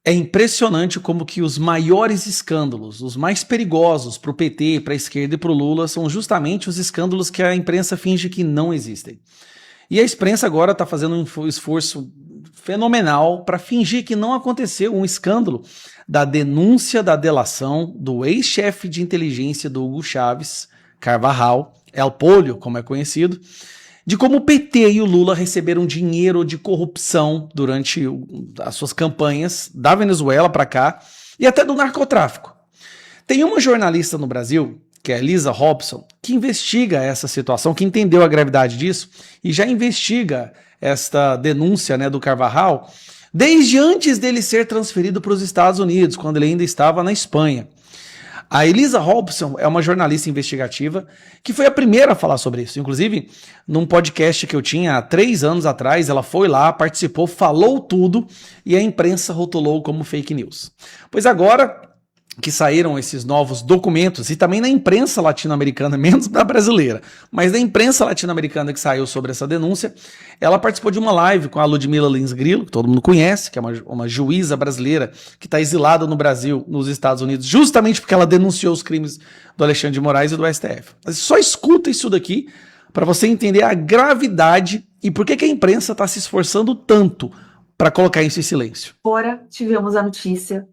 É impressionante como que os maiores escândalos, os mais perigosos para o PT, para a esquerda e para o Lula são justamente os escândalos que a imprensa finge que não existem. E a imprensa agora está fazendo um esforço fenomenal para fingir que não aconteceu um escândalo da denúncia da delação do ex-chefe de inteligência do Hugo Chávez, Carvajal, El Pollo, como é conhecido, de como o PT e o Lula receberam dinheiro de corrupção durante as suas campanhas da Venezuela para cá e até do narcotráfico. Tem uma jornalista no Brasil, que é a Lisa Robson, que investiga essa situação, que entendeu a gravidade disso e já investiga esta denúncia, né, do Carvajal desde antes dele ser transferido para os Estados Unidos, quando ele ainda estava na Espanha. A Elisa Robson é uma jornalista investigativa que foi a primeira a falar sobre isso. Inclusive, num podcast que eu tinha há 3 anos atrás, ela foi lá, participou, falou tudo e a imprensa rotulou como fake news. Pois agora que saíram esses novos documentos, e também na imprensa latino-americana, menos da brasileira, mas na imprensa latino-americana que saiu sobre essa denúncia, ela participou de uma live com a Ludmila Lins Grillo, que todo mundo conhece, que é uma juíza brasileira que está exilada no Brasil, nos Estados Unidos, justamente porque ela denunciou os crimes do Alexandre de Moraes e do STF. Mas só escuta isso daqui para você entender a gravidade e por que a imprensa está se esforçando tanto para colocar isso em silêncio. Agora tivemos a notícia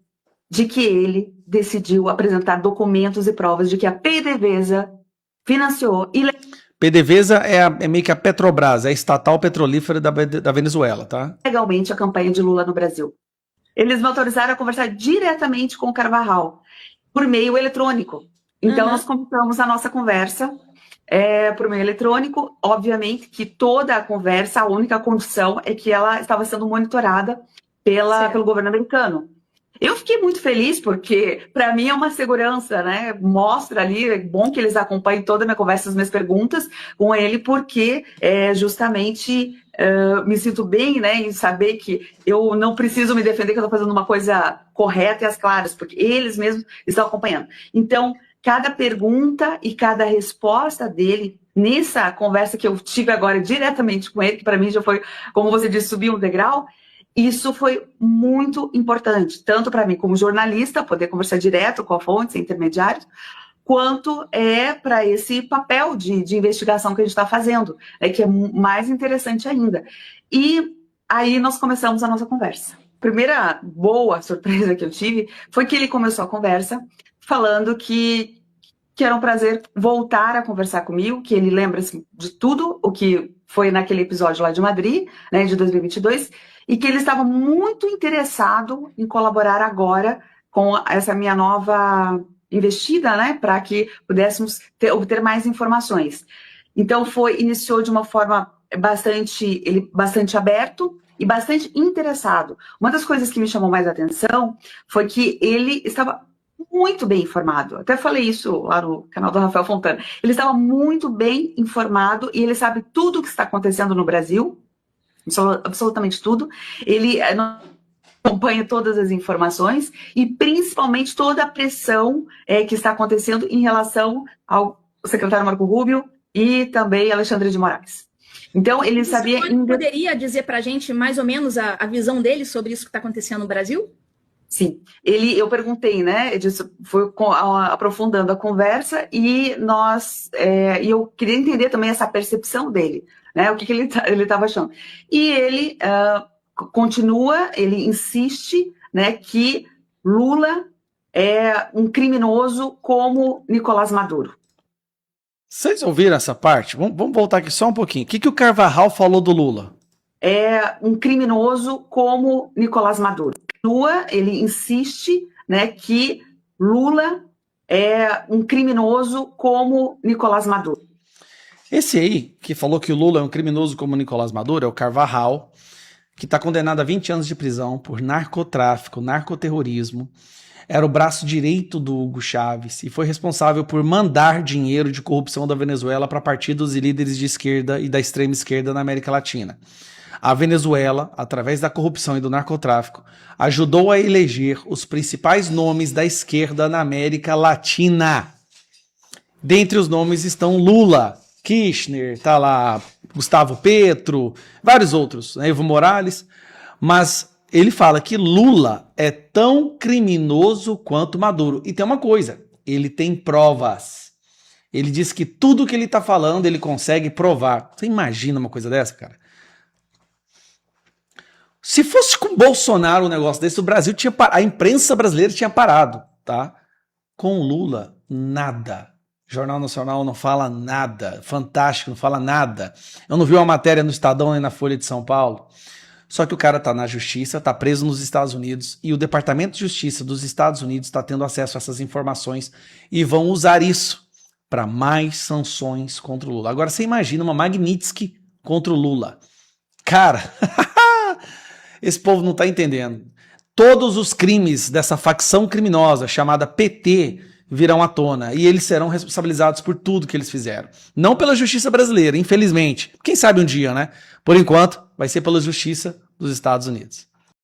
de que ele decidiu apresentar documentos e provas de que a PDVSA financiou PDVSA é meio que a Petrobras, é a estatal petrolífera da Venezuela, tá? Legalmente a campanha de Lula no Brasil. Eles me autorizaram a conversar diretamente com o Carvajal, por meio eletrônico. Então nós começamos a nossa conversa por meio eletrônico. Obviamente que toda a conversa, a única condição é que ela estava sendo monitorada pelo governo americano. Eu fiquei muito feliz porque, para mim, é uma segurança, né? Mostra ali, é bom que eles acompanhem toda a minha conversa, as minhas perguntas com ele, porque justamente me sinto bem, né? Em saber que eu não preciso me defender, que eu estou fazendo uma coisa correta e às claras, porque eles mesmos estão acompanhando. Então, cada pergunta e cada resposta dele nessa conversa que eu tive agora diretamente com ele, que para mim já foi, como você disse, subir um degrau. Isso foi muito importante, tanto para mim como jornalista, poder conversar direto com a fonte, sem intermediários, quanto para esse papel de investigação que a gente está fazendo, que é mais interessante ainda. E aí nós começamos a nossa conversa. Primeira boa surpresa que eu tive foi que ele começou a conversa falando que era um prazer voltar a conversar comigo, que ele lembra-se de tudo o que foi naquele episódio lá de Madrid, né, de 2022, e que ele estava muito interessado em colaborar agora com essa minha nova investida, né, para que pudéssemos obter mais informações. Então iniciou de uma forma bastante aberto e bastante interessado. Uma das coisas que me chamou mais a atenção foi que ele estava muito bem informado. Até falei isso lá no canal do Rafael Fontana. Ele estava muito bem informado e ele sabe tudo o que está acontecendo no Brasil, absolutamente tudo. Ele acompanha todas as informações e principalmente toda a pressão que está acontecendo em relação ao secretário Marco Rubio e também Alexandre de Moraes. Então, ele sabia... Poderia dizer para a gente mais ou menos a visão dele sobre isso que está acontecendo no Brasil? Sim, eu perguntei, né, foi aprofundando a conversa e eu queria entender também essa percepção dele, né, o que ele estava achando. E ele continua, ele insiste, né, que Lula é um criminoso como Nicolás Maduro. Vocês ouviram essa parte? Vamos voltar aqui só um pouquinho. O que o Carvajal falou do Lula? É um criminoso como Nicolás Maduro. Ele insiste, né, que Lula é um criminoso como Nicolás Maduro. Esse aí, que falou que o Lula é um criminoso como Nicolás Maduro, é o Carvajal, que está condenado a 20 anos de prisão por narcotráfico, narcoterrorismo. Era o braço direito do Hugo Chávez e foi responsável por mandar dinheiro de corrupção da Venezuela para partidos e líderes de esquerda e da extrema esquerda na América Latina. A Venezuela, através da corrupção e do narcotráfico, ajudou a eleger os principais nomes da esquerda na América Latina. Dentre os nomes estão Lula, Kirchner, tá lá Gustavo Petro, vários outros, né, Evo Morales. Mas ele fala que Lula é tão criminoso quanto Maduro. E tem uma coisa, ele tem provas. Ele diz que tudo que ele tá falando ele consegue provar. Você imagina uma coisa dessa, cara? Se fosse com Bolsonaro um negócio desse, o Brasil tinha a imprensa brasileira tinha parado, tá? Com Lula, nada. Jornal Nacional não fala nada. Fantástico, não fala nada. Eu não vi uma matéria no Estadão nem na Folha de São Paulo. Só que o cara tá na justiça, tá preso nos Estados Unidos e o Departamento de Justiça dos Estados Unidos está tendo acesso a essas informações e vão usar isso para mais sanções contra o Lula. Agora você imagina uma Magnitsky contra o Lula. Cara, esse povo não tá entendendo. Todos os crimes dessa facção criminosa chamada PT virão à tona e eles serão responsabilizados por tudo que eles fizeram. Não pela justiça brasileira, infelizmente. Quem sabe um dia, né? Por enquanto, vai ser pela justiça dos Estados Unidos.